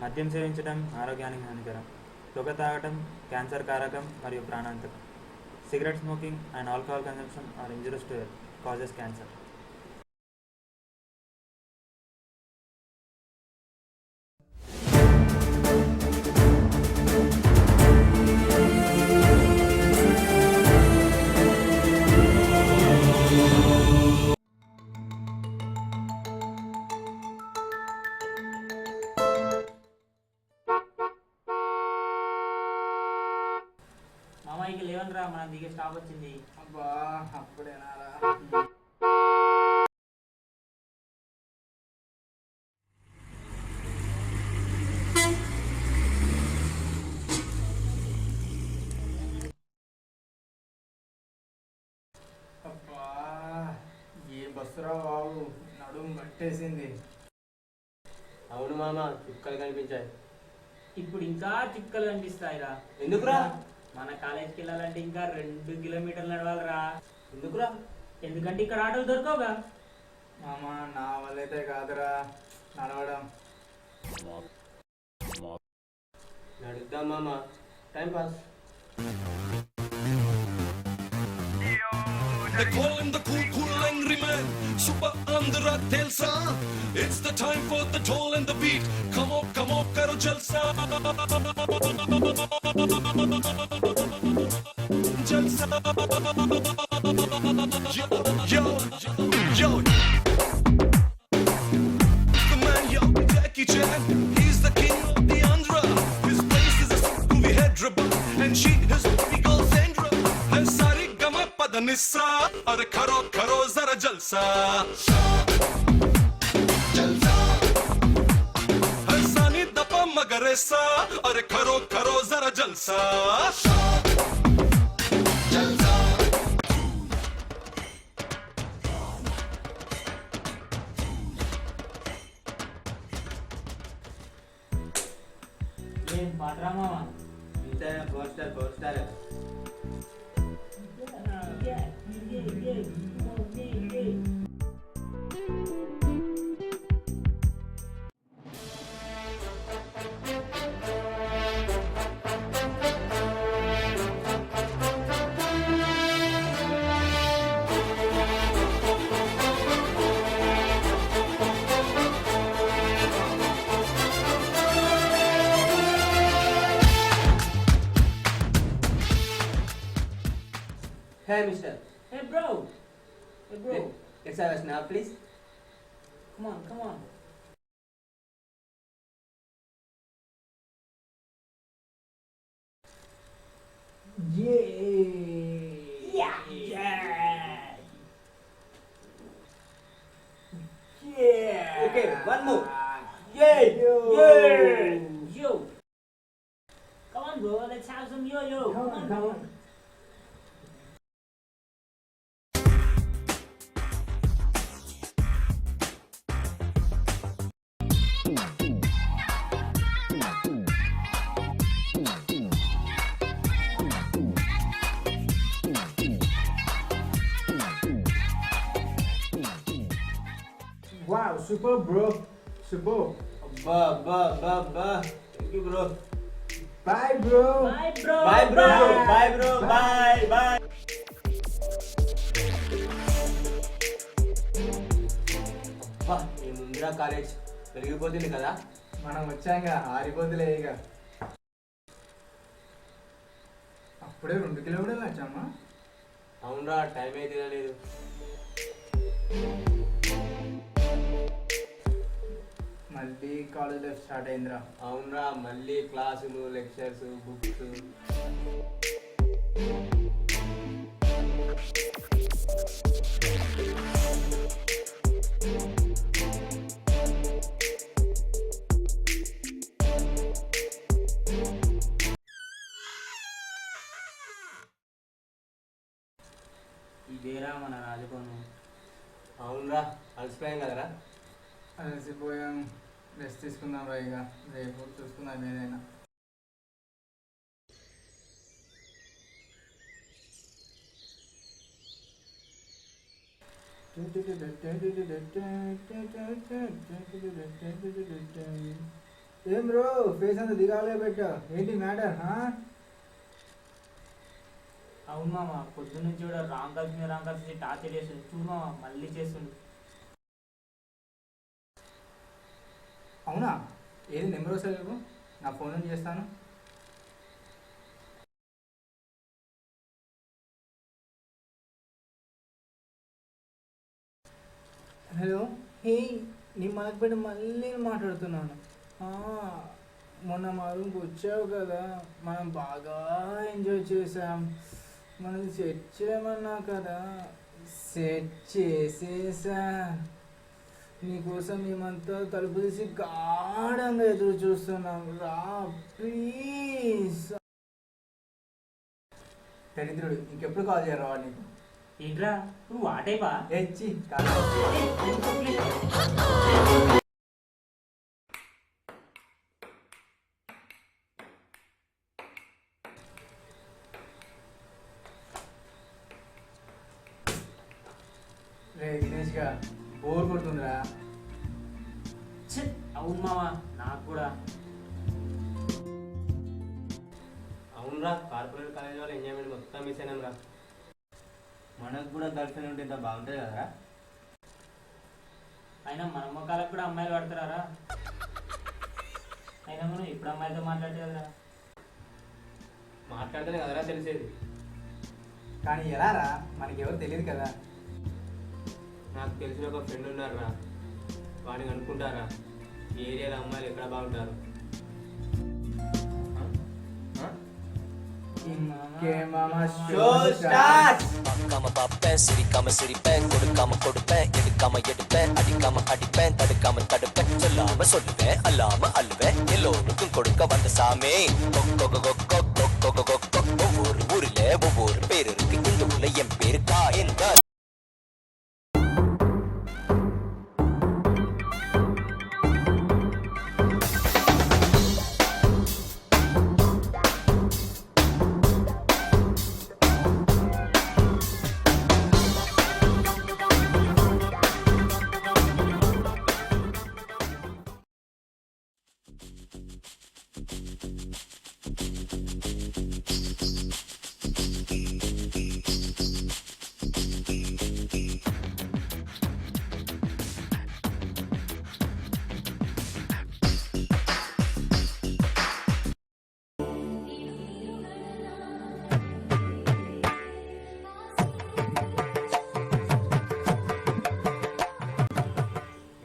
మద్యం సేవించడం ఆరోగ్యానికి హానికరం. పొగ తాగటం క్యాన్సర్ కారకం మరియు ప్రాణాంతకం. Cigarette smoking and alcohol consumption are injurious to health, causes cancer. మామయ్యకి లేవన్ రా, మనం దిగే స్టాప్ వచ్చింది. అబ్బా అప్పుడేనారా. అబ్బా ఏ బస్సురా బాబు, నడుము కట్టేసింది. అవును మామ, చుక్కలు కనిపించాయి. ఇప్పుడు ఇంకా చుక్కలు కనిపిస్తాయిరా. ఎందుకురా? మన కాలేజీకి వెళ్ళాలంటే ఇంకా 2 కిలోమీటర్లు నడవాలిరా. ఎందుకురా? ఎందుకంటే ఇక్కడ ఆటోలు దొరకవుగా. మామ నా వల్లైతే కాదురా నడవడం. నడుద్దాం మామ, time pass. They call him the cool angry man, Super Andhra Telsa. It's the time for the toll and the beat. Come on, karo jalsa. Jalsa. Yo, yo. The man, yo, Jackie Chan. He's the king of the Andhra. His place is a movie Hyderabad, and she is Eagle Sandra. And Sari Gama Padanissa. Are karo zara jalsa. Jalsa. Har sani dapa magaresa. Are karo zara jalsa. Jalsa. ఏం పాటరా మామ? ఇంతైనా power star. Hey mister, Hey bro. Hey bro. let's have a snap please. Come on. Yeah. Okay, one more. Yo. Come on bro, let's have some yo. Come on. Wow, super bro, super. Abba. Thank you bro. Bye bro. Bye bro. Bye bro. Bye. అబ్బా, ఈ ముందర college పెరిగిపోతుంది కదా. మనం వచ్చాంగా ఆరిపోతులే ఇక. అప్పుడే 2 కిలోమీటర్లు వచ్చామా? అవునరా, టైం అయితే తినలేదు. మళ్ళీ కాలేజ్ లైఫ్ స్టార్ట్ అయిందిరా. అవునరా, మళ్ళీ క్లాసులు, లెక్చర్స్, బుక్స్. ఇదేరా మన రాజకోణం. అవునరా, అలసిపోయాం కదరా. అలసిపోయాం. రెస్ట్ తీసుకుందాం రా ఇక రేపు చూసుకుందాం ఏదైనా. ఏం బ్రో ఫేస్ అంతా దిగాలే పెట్టా, ఏంటి మ్యాటర్? అవును మామ, పొద్దు నుంచి కూడా రాంగ్ కలిసి టార్చర్ చేస్తుంది. చూడు మామ, మళ్ళీ చేస్తుంది. అవునా? ఏది నెంబర్ వస్తుంది లేవు, నా ఫోన్ నుంచి చేస్తాను. హలో, హే, నీ మనకు మళ్ళీ మాట్లాడుతున్నాను. మొన్న మా రూమ్కి వచ్చావు కదా, మనం బాగా ఎంజాయ్ చేసాం. మనం సెట్ చేయమన్నా కదా, సెట్ చేసేసా. నీకోసం మేమంతా తలుపు తీసి గాఢంగా ఎదురు చూస్తున్నాం. రా ప్లీజ్. దరిద్రుడు ఇంకెప్పుడు కాల్ చేయరా వాడు నీకు? ఏంట్రా నువ్వు వాటైపా? ఎచ్చి కాదు. రే దినేష్గా బోర్ కొడుతుందిరా. అవును మామ, నాకు కూడా. అవునరా, కార్పొరేట్ కాలేజ్ వాళ్ళ ఎంజాయ్మెంట్ మొత్తం మిస్ అయినాం రా. మనకు కూడా గర్ల్ ఫ్రెండ్ ఉంటే ఇంత బాగుంటుంది కదరా. అయినా మన మొక్కలకు కూడా అమ్మాయిలు పడతారా? అయినా మనం ఇప్పుడు అమ్మాయితో మాట్లాడితే కదరా. మాట్లాడితేనే కదరా తెలిసేది. కానీ ఎలా రా, మనకెవరు తెలియదు కదా. నాకు తెలిసిన ఒక ఫ్రెండ్ ఉన్నారా, వాడిని అనుకుంటారా ఈ ఏరియాలో అమ్మాయిలు ఎక్కడ బాగుంటారు. பார்க்காம பார்ப்பேன், சிரிக்காம சிரிப்பேன், கொடுக்காம கொடுப்பேன், எடுக்காம எடுப்பேன், அடிக்காம அடிப்பேன், தடுக்காம தடுப்பேன், சொல்லாம சொல்லுவேன், அல்லாம அள்ளுவேன், எல்லோருக்கும் கொடுக்க வந்த சாமி. ஒவ்வொரு ஊர்ல ஒவ்வொரு பேர் இருக்கு, இந்த ஊர்ல என் பேரு காயன் தான்.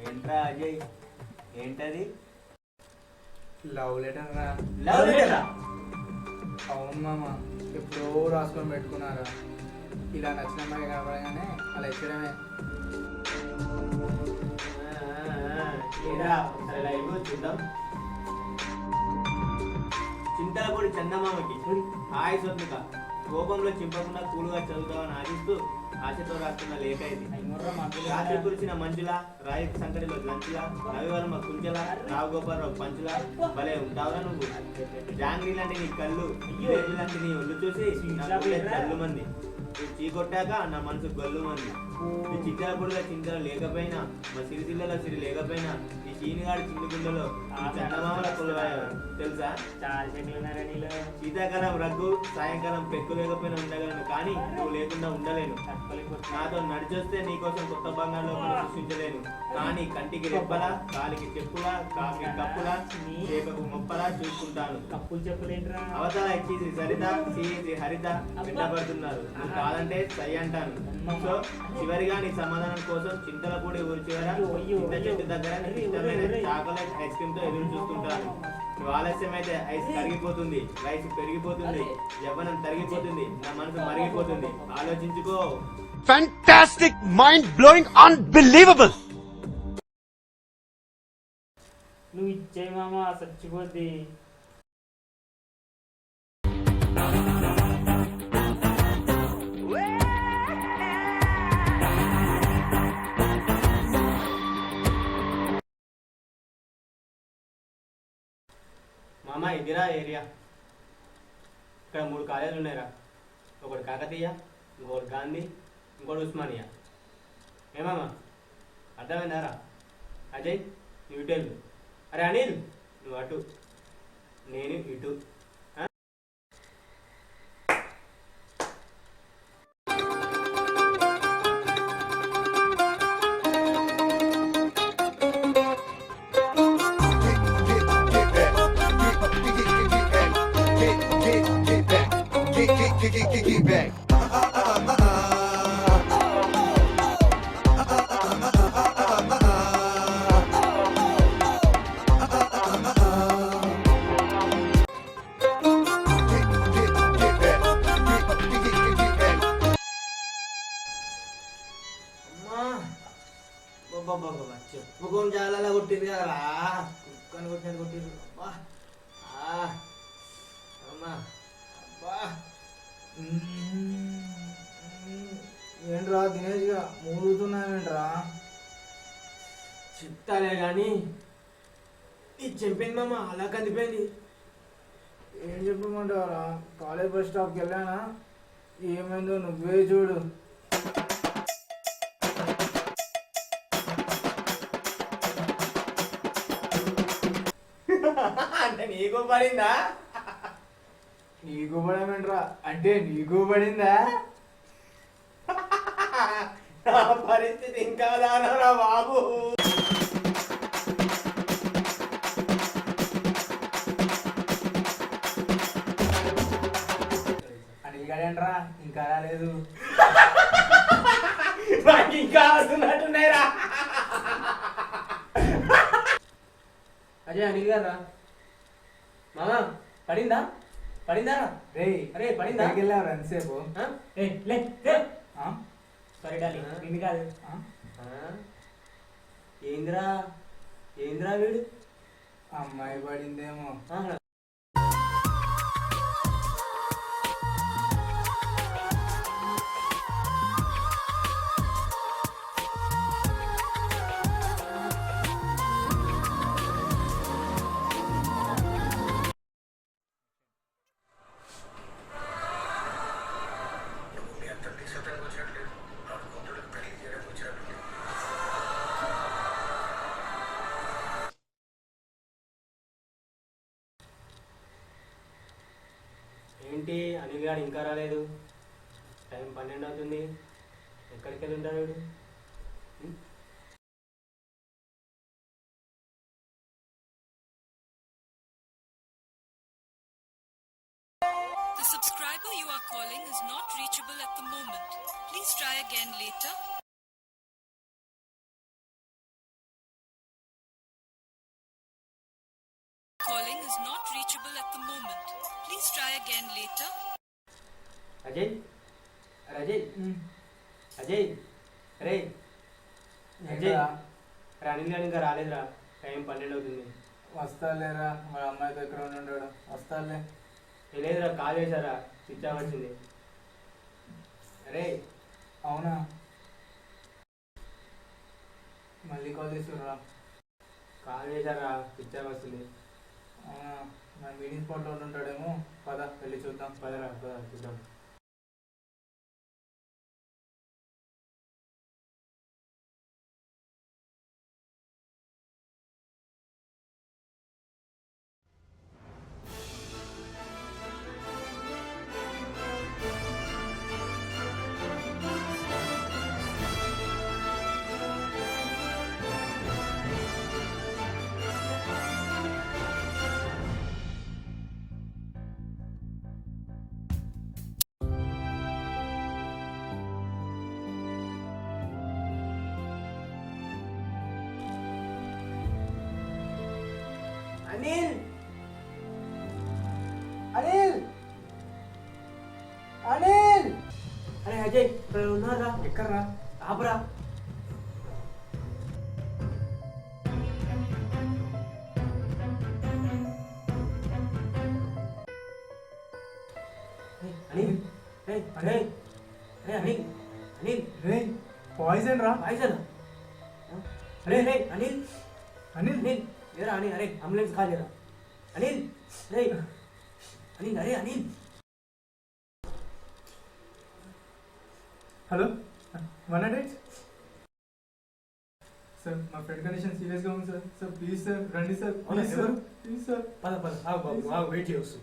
ఏంట్రా అజయ్, ఏంటది? లవ్ లెటర్ రా. లవ్ లెటరా? అవును మామ, ఎప్పుడో రాసుకొని పెట్టుకున్నారా. ఇలా నచ్చిన అమ్మాయి కనపడగానే అలా ఇచ్చడమే. చూద్దాం. చింతలపూడి చందమామకి హాయ్ స్వప్నిక, కోపంలో చింపకుండా కూలుగా చదువుతామని ఆశిస్తూ ఆశతో రాస్తున్న లేఖ ఇది. రాత్రి కురిసిన మంజుల, రాయి సంకటిలో లంచుల, రవివర్మ కుంచెల, రావు గోపాలరావు పంచుల, భలే ఉంటావురా నువ్వు. జాంగ్రీ లాంటి నీ కళ్ళు, రేజు లాంటి నీ ఒళ్ళు చూసి నా గుండె చల్లు మంది. నువ్వు చీకొట్టాక నా మనసు గొల్లు మంది. నీ చిత్తలపూడిలో చింతలు లేకపోయినా, మా సిరిసిల్లలో సిరి లేకపోయినా, నీ చీనిగాడి చిన్ని గుండెలో చందమామల కొలువాయో తెలుసా? శీతాకాలం రగ్గు, సాయంకాలం పెక్కు లేకపోయినా ఉండగలను, కానీ నువ్వు లేకుండా ఉండలేను. నాతో నడిచొస్తే నీకోసం కొత్త బంగారు సృష్టించలేను, కానీ కంటికి రెప్పలా, కాలికి చెప్పులా, కాకి కప్పులా, చేపకు మొప్పలా చూసుకుంటాను. కప్పులు చెప్పులేంట్రా? అవతల ఎక్కిసి సరిత, సీసి హరిత వెంటబడుతున్నారు. నువ్వు కాదంటే సై అంటాను. సో చివరిగా నీ సమాధానం కోసం చింతలపూడి ఊరి చివర చింత చెట్టు దగ్గర నీకు ఇష్టమైన చాక్లెట్ ఐస్ క్రీమ్ తో ఎదురు చూస్తుంటాను. నువ్వు ఆలస్యమైతే ఐస్ కరిగిపోతుంది, వయసు పెరిగిపోతుంది, యవ్వనం తరిగిపోతుంది, నా మనసు మరిగిపోతుంది. ఆలోచించుకో. Fantastic, mind-blowing, unbelievable! నువ్వు ఇచ్చే మామ చచ్చిపోద్ది. మామ ఇదిరా ఏరియా. ఇక్కడ 3 కాలేజీలు ఉన్నాయిరా. ఒకటి కాకతీయ, ఇంకోటి గాంధీ, ఇంకోటి ఉస్మానియా. ఏమామా అర్థమైందారా? అజయ్ నువ్వు ఇటు వెళ్ళు. అరే అనిల్ నువ్వు అటు, నేను ఇటు. Get back. చెప్పుకొని చాలా కొట్టిరు కదా, కుక్కని కొట్టినట్టు కొట్టిరు. అబ్బా అమ్మా అబ్బా. ఏంట్రా దినేష్గా మూడుతున్నావేంట్రా? చెప్తాలే కానీ ఇది చెంపింది మామ, అలా కందిపోయింది. ఏం చెప్పమంటారా? కాలేజ్ బస్ స్టాప్కి వెళ్ళానా, ఏమైందో నువ్వే చూడు. అంటే నీకు పడిందా? నీకు పడమేంట్రా? అంటే నీకు పడిందా? నా పరిస్థితి ఇంకా దానరా బాబు. అనిల్ గాడేంట్రా ఇంకా రాలేదు? నాకు ఇంకా వస్తున్నట్టున్నాయిరా. అజయ్ అనిల్ గారా మామ పడిందా? పడిందా? రే అరే పడిందా? వెళ్ళావు ఎంతసేపు? సారీ డాలి నిన్ను కాదు. ఏంద్రా ఏంద్రా వీడు? అమ్మాయి పడిందేమో. ఏంటి అనిల్ గారు ఇంకా రాలేదు? టైం 12 అవుతుంది. ఎక్కడికి వెళ్ళి ఉంటాడు వీడు? The subscriber you are calling is not reachable at the moment. Please try again later. Calling is not reachable at the moment. Please try again later. Ajay Ajay Ajay రే అజయ్ రే అనిల్ గారు ఇంకా రాలేదురా. టైం 12 అవుతుంది. వస్తాలేరా, వాళ్ళ అమ్మాయితో ఎక్కడ ఉన్నాడు? వస్తాలే. లేదురా, కాల్ చేశారా, స్విచ్ ఆఫ్ వచ్చింది. అరే అవునా? మళ్ళీ కాల్ చేస్తుర్రా? కాల్ చేశారా, స్విచ్ ఆఫ్ వస్తుంది. అవునా? నా మీటింగ్ స్పాట్లో ఉంటాడేమో. పద వెళ్ళి చూద్దాం. పదరా పద చూద్దాం. అనిల్ అనిల్ అనిల్ అరే అజయ్ ఇక్కడ ఉన్నారా? ఎక్కడ్రా? ఆపరా. అనిల్ రే అరే రే అనిల్ అనిల్ రే పాయిజన్ రా. పాయిజన్? అరే రే అనిల్ అనిల్ అనిల్ ఏరా అనిల్, అరే అంబులెన్స్ కాల్ చేయరా. అనిల్ రే అనిల్, అరే అనిల్. హలో 100 సార్, మా ఫ్రెండ్ కండిషన్ సీరియస్గా ఉంది సార్. సార్ ప్లీజ్ సార్, రండి sir, please sir, please sir. పద పద, ఆగు బాబు, ఆగు, వెయిట్ చేయొచ్చు.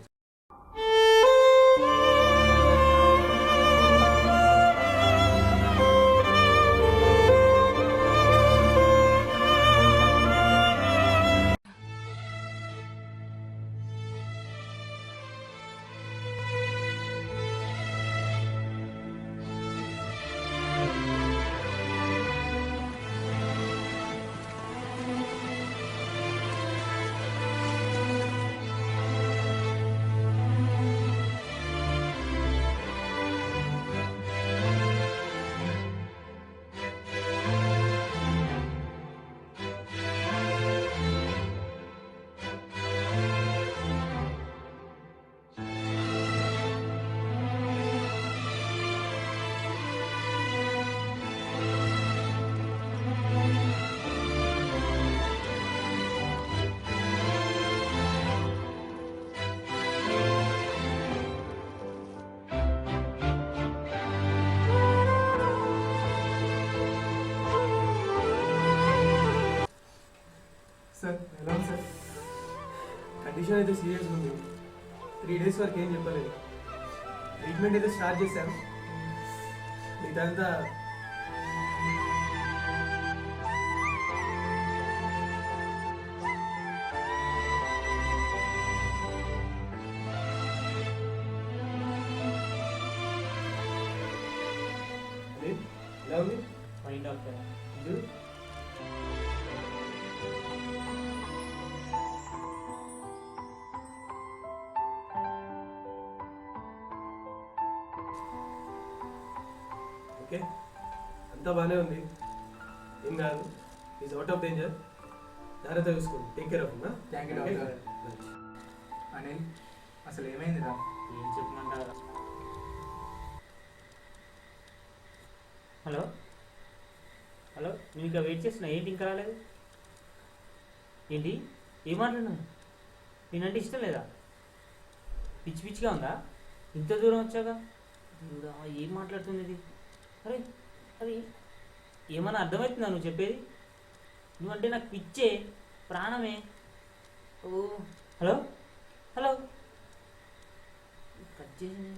సార్ ఎలా ఉంది సార్? కండిషన్ అయితే సీరియస్ ఉంది. 3 days వరకు ఏం చెప్పలేదు. ట్రీట్మెంట్ అయితే స్టార్ట్ చేశాను. ఇదంతా ఎలా ఉంది? Fine doctor. ఇది ఓకే, అంతా బాగానే ఉంది, ఏం కాదు. Is out of danger. జాగ్రత్త చూసుకోండి, take care of. Thank you doctor. Anil, అసలు ఏమైందిరా? ఏం చెప్పమంటారా? హలో హలో, నేను ఇంకా వెయిట్ చేస్తున్నా, ఏంటి ఇంకా రాలేదు? ఏంటి ఏం మాట్లాడినా? నేనంటే ఇష్టం లేదా? పిచ్చి పిచ్చిగా ఉందా? ఇంత దూరం వచ్చాక దేవుడా, ఏం మాట్లాడుతుంది ఇది? అరే అది ఏమన్నా అర్థమవుతుందా నువ్వు చెప్పేది? నువ్వంటే నాకు పిచ్చే, ప్రాణమే. ఓ హలో హలో, కట్ చేసి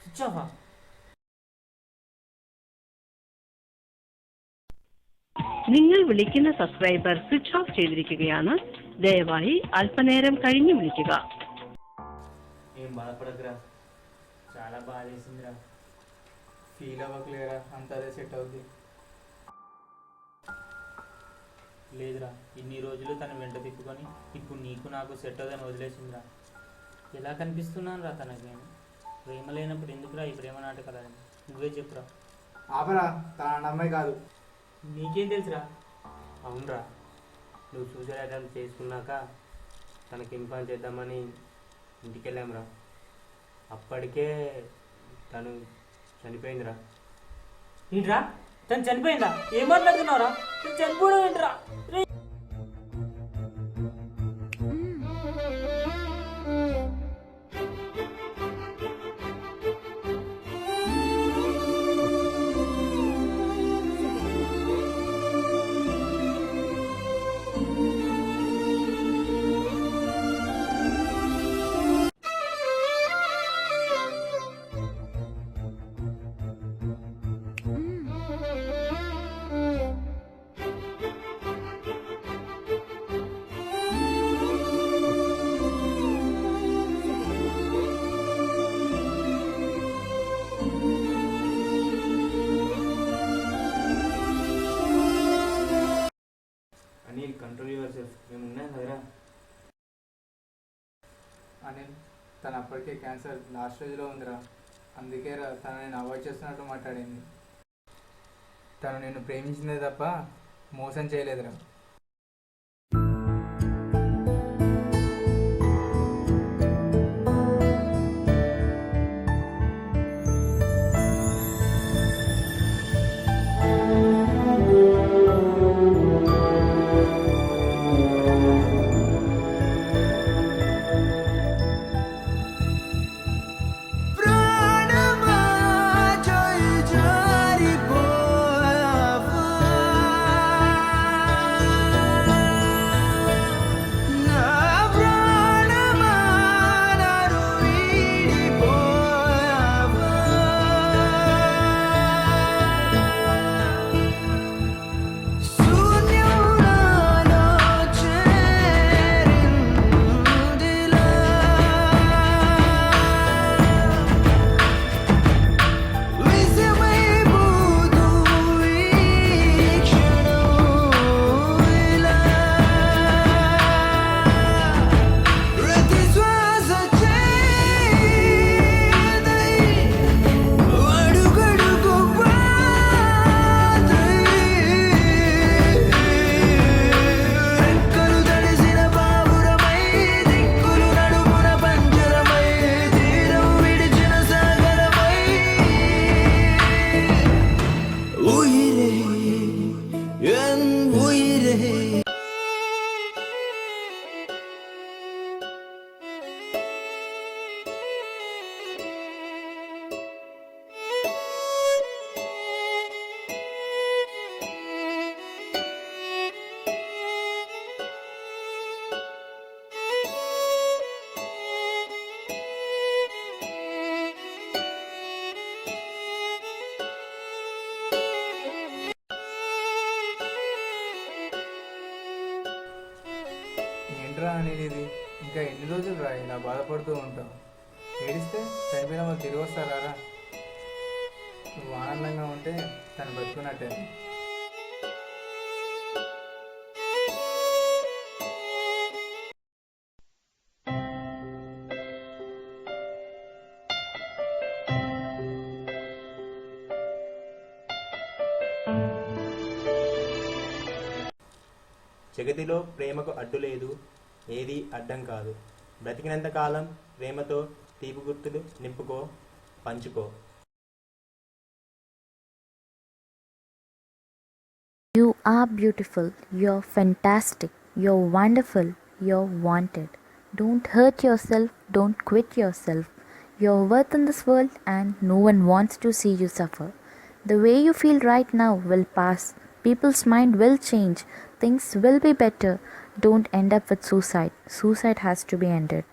സ്വിച്ച് ഓഫാ? നിങ്ങൾ വിളിക്കുന്ന സബ്സ്ക്രൈബർ സ്വിച്ച് ഓഫ് ചെയ്തിരിക്കുകയാണ്. ദയവായി അല്പനേരം കഴിഞ്ഞ് വിളിക്കുക. ఏం బాధపడకురా. చాలా బాగా చేసిందిరా. ఫీల్ అవ్వకలేరా, అంతా అదే సెట్ అవుద్ది. లేదురా, ఇన్ని రోజులు తను వెంట తిప్పుకొని ఇప్పుడు నీకు నాకు సెట్ అవుదని వదిలేసిందిరా. ఎలా కనిపిస్తున్నాను రా తనకి నేను? ప్రేమ లేనప్పుడు ఎందుకురా ఈ ప్రేమ నాటకాలని? నువ్వే చెప్పురా. ఆపరా, తన అమ్మాయి కాదు. నీకేం తెలుసురా? అవునరా, నువ్వు సూసైడ్ అటెంప్ట్ చేసుకున్నాక తనకి ఇన్ఫార్మ్ చేద్దామని ఇంటికి వెళ్ళాంరా. అప్పటికే తను చనిపోయిందిరా. ఏంట్రా, తను చనిపోయిందా? ఏం మాట్లాడుతున్నావురా? తను చనిపోవడం ఏంట్రా? రే, అనిల్, కంట్రోల్ యువర్ సెల్ఫ్. మేము ఉన్నాం కదరా. అనిల్, తను అప్పటికే క్యాన్సర్ లాస్ట్ స్టేజ్లో ఉందిరా. అందుకే తను నేను అవాయిడ్ చేస్తున్నట్టు మాట్లాడింది. తను నిన్ను ప్రేమించిందే తప్ప మోసం చేయలేదురా. ఏంట్రా అనేది ఇది? ఇంకా ఎన్ని రోజులు రా ఇలా బాధపడుతూ ఉంటావు? ఏడిస్తే చనిపోయిన వాళ్ళు తిరిగి వస్తారా? నువ్వు ఆనందంగా ఉంటే తను బతుకున్నట్టే. జగతిలో ప్రేమకు అడ్డు లేదు, ఏది అడ్డం కాదు. బ్రతికినంత కాలం ప్రేమతో తీపి గుర్తులు నింపుకో, పంచుకో. You are beautiful, you're fantastic, you're wonderful, you're wanted. Don't hurt yourself, don't quit yourself. You're worth in this world and no one wants to see you suffer. The way you feel right now will pass. People's mind will change. Things will be better. Don't end up with suicide. Suicide has to be ended.